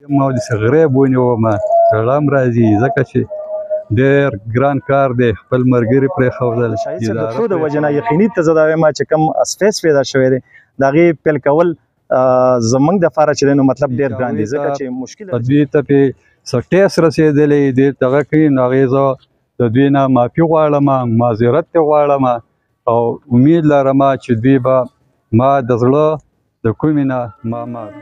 ما داسې غریب ونیومه چې غم راځي ځکه چې ډېر ګران کار دی خپل ملګري پرېښودل. شاهد صاحب د څو د وجې نه یقیني ته زه دا وایم چې کوم سپیس پیدا شوی دی د هغې پیل کول زموږ دپاره چې دی نو مطلب ډېر ګران دی ځکه چې مشکل دوی ته پې څه ټیس رسېدلی دوی دغه کوي نو هغې زه د دوی نه معافي غواړم معذرت ترې غواړم او امید لرم چې دوی به ما د زړه د کومې نه ما معاف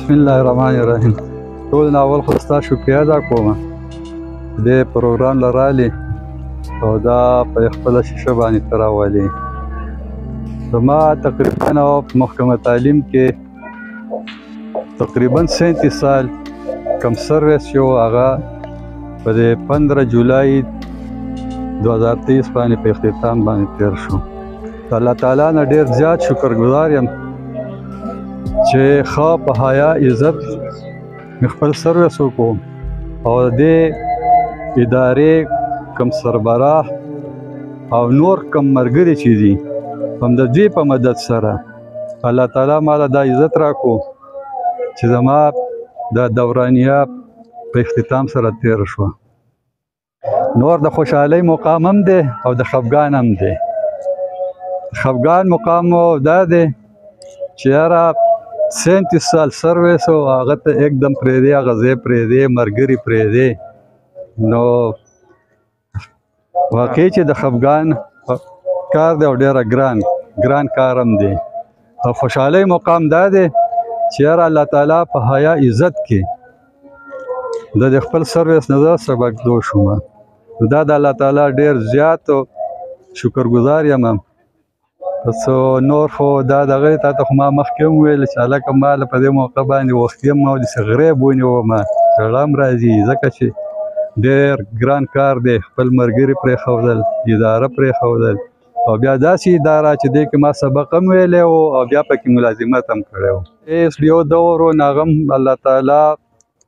بسم الله الرحمن الرحیم. ټول ناول خو ستا شکریه ادا کوم دې پروګرام له رالې او دا په خپله شیشه باندې ته راولې. زما تقریبا محکمه تعلیم کې تقریبا 37 سال کم سروس یو هغه په 15 جولای 2023 باندې په اختتام باندې تیر شو. الله تعالی نه ډېر زیات شکرګزار یم چې ښه په حیا عزت مې خپل سروس وکړو او د دې ادارې کم سربراه او نور کم ملګري چې دي هم د دوی په مدد سره الله تعالی ماله دا عزت راکړو چې زما د دورانیه په اختتام سره تیر شوه. نور د خوشحالۍ مقام هم دی او د خفګان هم دی. خفګان مقام دا دی چې یاره 37 سال سروس او هغه ته एकदम پرېږدې هغه ځای پرېږدې ملګري پرېږدې نو واقعي چې د خفګان کار دی او ډېره ګران کار هم دی او خوشحالۍ مقام دا دی چې یاره الله تعالی په حیا عزت کې د خپل سروس نه زه سبقدو شوم. دا د الله تعالی ډېر زیات شکرګزار یم. بس نور خو دا دغه تا ته خو ما مخکې هم ویل چې هلکه ما له په دې موقع باندې وختي هم ما داسې غریب ونیومه چې غم راځي ځکه چې ډېر ګران کار دی خپل ملګري پرېښودل اداره پرېښودل او بیا داسې اداره چې دې کې ما سبق هم ویلی و او بیا پکې ملازمت هم کړی و. یو دور و هغه هم الله تعالی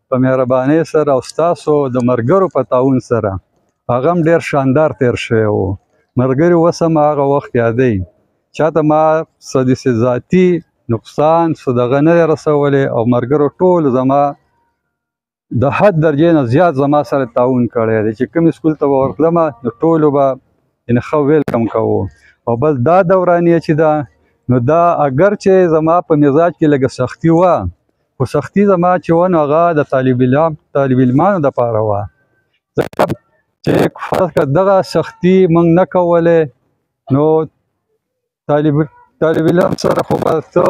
په مهربانۍ سره او ستاسو د ملګرو په تعاون سره هغه هم ډېر شاندار تیر شوی و. ملګري اوس هم هغه وخت یادوي چاته ما څه داسې ذاتي نقصان څه دغه نه دی رسولی او ملګرو ټول زما د حد درجې نه زیات زما سره تعاون کړی دی چې کوم سکول ته به ورتلمه نو ټولو به یعنې ښه ویلکم کوو. او بل دا دورانیه چې ده نو دا اگر چې زما په مزاج کې لږه سختي وه خو سختي زما چې وه نو هغه د طالب علمانو دپاره وه ځکه چې فرض کړه دغه سختي موږ نه کولی نو طالب علم سره خو به ته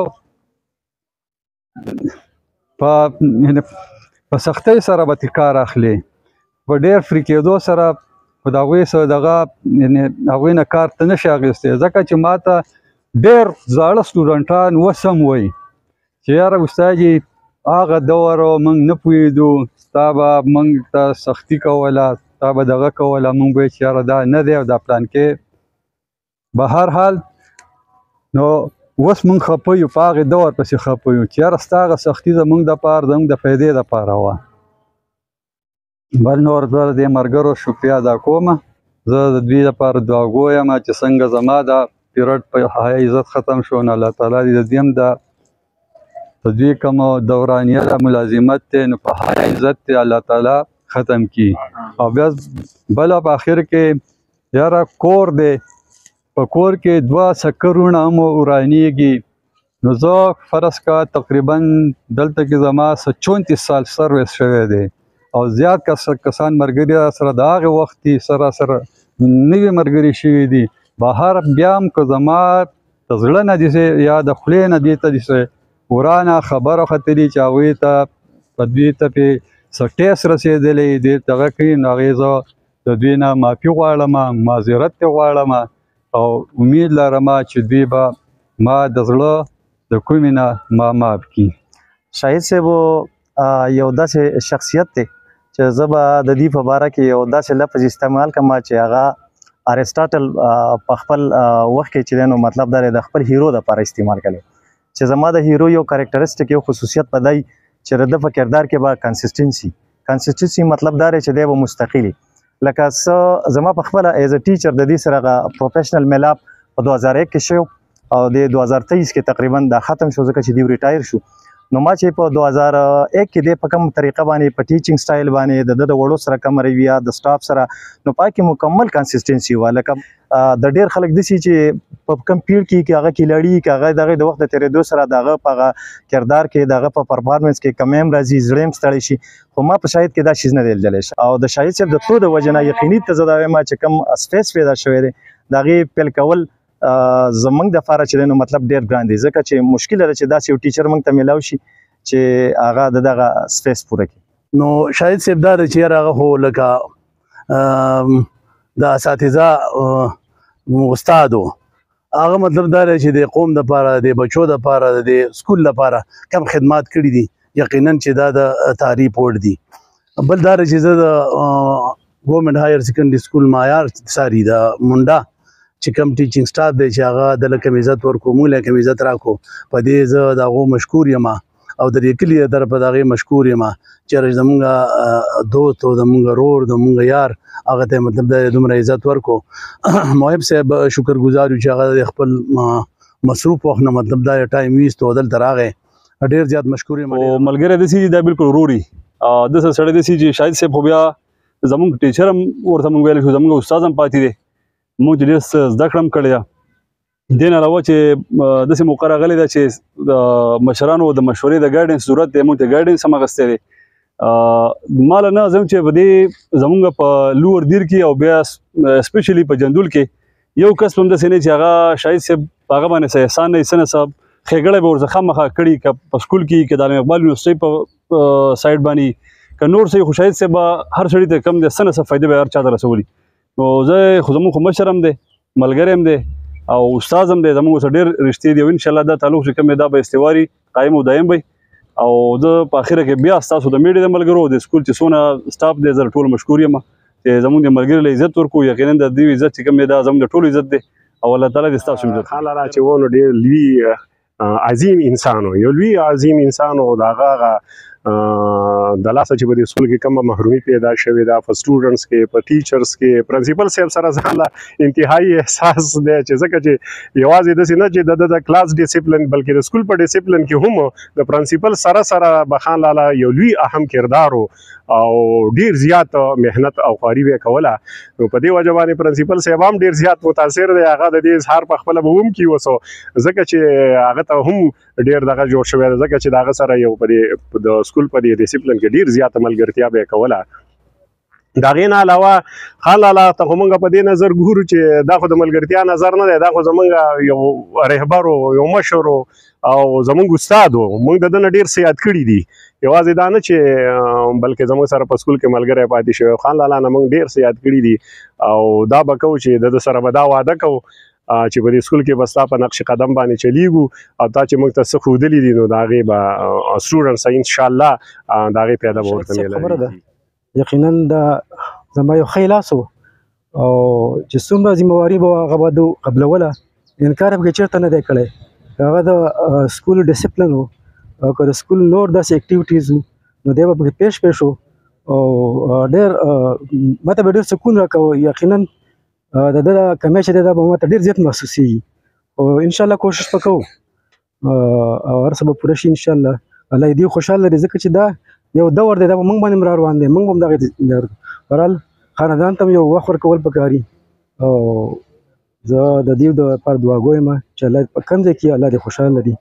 په سختۍ سره به کار اخلي په ډېر فري کېدو سره خو د هغوی سره دغه هغوی نه کار ته نشي اخیستی ځکه چې ما ته ډېر زاړه سټوډنټان اوس هم وایي چې یاره استاد جي هغه دور موږ نه پوهېدو تا به موږ ته سختي کوله تا به دغه کوله موږ به یې چې یاره دا نه دی او دا پلان کې به هر حال نو اوس موږ خفه یو په هغې دور پسې خفه یو چې یاره ستا هغه سختي زموږ دپاره زموږ د فایدې دپاره وه. بل نور زه د دې ملګرو شکریه ادا کوم زه د دوی لپاره دعاګو یم چې څنګه زما دا پیریډ په حیا عزت ختم شو نو الله تعالی دې د دوی هم د دوی کوم دورانیه د ملازمت دی نو په حیا عزت دی الله تعالی ختم کی او بیا بله په آخر کې یاره کور دی په کور کې 2 سکرونه هم ورانیږي نو زه فرض کا تقریبا دلته کې زما 34 سال سروس شوی دی او زیات کسان مرګري سره د هغه وخت سره نوی مرګري شوي دي بهر بیا هم که زما د زړه نه دي یا د خولې نه دي ته دي ورانه خبره ختلي چې هغوی ته په دوی ته پې څه ټیس رسېدلی دې دغه کوي نو هغې زه د دوی نه معافي غواړم معذرت ترې غواړم او امید لرم چې دوی به ما د زړه د کومې نه ما معاف کړي شاهد صاحب یو داسې شخصیت دی چې زه به د دې په باره کې یو داسې لفظ استعمال کړم چې هغه ارسټاټل په خپل وخت کې چې دی نو مطلب دا دی د خپل هیرو دپاره استعمال کړی چې زما د هیرو یو کریکټرسټیک یو خصوصیت به دی چې د ده په کردار کې به کنسسټنسي مطلب دا دی چې دی به مستقلي لکه څه زما په خپله ایز ا ټیچر د دې سره هغه پروفیشنل میلاپ په 2001 کې شو او د 2023 کې تقریبا دا ختم شو ځکه چې دی ریټایر شو نو ما چې په 2001 کې د په کوم طریقه باندې په ټیچینګ سټایل باندې د وړو سره کم رویه د سټاف سره نو پای کې مکمل کنسسټنسي و لکه د ډیر خلک دسي چې په کم پیډ کې هغه کلاړي کې هغه دغه د وخت تیرېدو سره دغه په کردار کې دغه په پرفارمنس کې کم هم راځي زړم ستړی شي خو ما په شاید کې دا شیز نه دی لیدلی او د شاهد صاحب د تو د وجه نه یقیني ته زه دا وایم چې کم سپیس پیدا شوی دی د هغې پیل کول زمونږ دپاره چې دی نو مطلب ډېر ګران دی ځکه چې مشکله ده چې داسې یو ټیچر موږ ته میلاو شي چې هغه د دغه سپیس پوره کړي نو شاهد صاحب دا دی چې یاره هغه خو لکه د اساتذه استاد و هغه مطلب دا دی چې د قوم دپاره د بچو دپاره د سکول دپاره کم خدمات کړي دي یقینا چې دا د تعریف وړ دي بل دا دی چې زه د ګورنمنټ هایر سیکنډري سکول معیار ساري د منډه چې کوم ټیچینګ سټاف دی چې هغه د لکه عزت ورکو موږ لکه عزت راکو په دې زه د هغو مشکور یم او د دې کلي در په دغې مشکور یم چې زمونږ دوست او زمونږ رور زمونږ یار هغه ته مطلب د دومره عزت ورکو محب صاحب شکرګزار یو چې هغه د خپل مصروف وخت نه مطلب دا ټایم ویست او دلته راغی ډېر زیات مشکور یم او ملګری داسې دا بالکل وروري داسې سړی داسې چې شاهد صاحب خو بیا زمونږ ټیچر هم ورته موږ ویلی شو زمونږ استاد هم پاتې دی موږ چې ډېر زده کړه هم کړې ده دې نه علاوه چې داسې موقع راغلې ده چې د مشرانو د مشورې د ګایډنس ضرورت دی موږ ته ګایډنس هم اخیستی دی ما له نه ځم چې په دې زمونږ په لوور دیر کې او بیا اسپیشلی په جندول کې یو کس هم داسې نه چې هغه شاهد صاحب په هغه باندې څه احسان نه ایسه نه صاحب ښېګړی به ورڅخه خامخا کړي که په سکول کې که د علامه اقبال یونیورسټۍ په سایډ باندې که نور څه خو شاهد صاحب به هر سړي ته کم دی څه نه څه فایده به هر چا ته رسولي نو زه خو زموږ خو مشر هم دی ملګری هم دی او استاد هم دی زموږ سره ډېر رښتې دي او انشاءالله دا تعلق چې کوم دی دا به استواري قایم او دایم وي او زه په اخره کې بیا ستاسو د میډیا د ملګرو د سکول چې څونه سټاف دی زه ټول مشکور یم چې زموږ د ملګري له عزت ورکو یقینا د دوی عزت چې کوم دی دا زموږ د ټولو عزت دی او الله تعالی دې ستاسو عزت خاله را چې ونه ډېر لوی عظیم انسان و یو لوی عظیم انسان و د هغه د لاسه چې په دې سکول کې کومه محرومي پیدا شوې ده په سټوډنټس کې په ټیچرز کې پرنسپل صاحب سره ځان له انتهایی احساس دی چې ځکه چې یوازې داسې نه چې د کلاس ډیسپلن بلکې د سکول په ډیسپلن کې هم د پرنسپل سره بخان لاله یو لوی اهم کردار او ډیر زیات مهنت او خواري به کوله نو په دې وجه باندې پرنسپل صاحب هم ډیر زیات متاثر دی هغه د دې اظهار په خپله به هم کي وسو ځکه چې هغه ته هم ډیر دغه جوړ شوی دی ځکه چې د هغه سره یو په د سکول په دې ډیسپلن کې ډیر زیاته ملګرتیا به کوله د هغې نه علاوه خان لاله ته خو موږ په دې نظر ګورو چې دا خو د ملګرتیا نظر نه دی دا خو زموږ یو رهبر یو مشر او زموږ استاد و موږ د ده نه ډېر څه یاد کړي دي یوازې دا نه چې بلکې زموږ سره په سکول کې ملګری پاتې شوی خان لاله نه موږ ډېر څه یاد کړي دي او دا به کوو چې د ده سره به دا واده کوو چې په دې سکول کې به ستا په نقش قدم باندې چلیږو او تا چې موږ ته څه ښودلي دي نو د هغې به سټوډنټس انشاءالله د هغې پیدا به ورته میلاوي یقینا دا زما یو ښی لاس و او چې څومره ذمهواري به هغه به د قبلوله انکار به چېرته نه دی کړی هغه د سکول ډسپلن و او که د سکول نور داسې اکټیویټیز وو نو دی به پکې پیش و او ډېر ما ته به ډېر سکون راکوه یقینا د ده دا کمی چې دی دا به ماته ډېر زیات محسوسېږي او انشاءالله کوشش به کوو او هر څه به پوره شي انشاءالله. الله دې خوشحاله لري ځکه چې دا یو دور دی دا په موږ باندې هم را روان دی موږ به هم دغې بهرحال خاندان ته هم یو وخت ورکول پکاري او زه د دې دپاره دعاګو یم چې الله په کوم ځای کې الله دې خوشحاله لري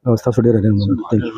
او ستاسو ډېره ډېره مننه.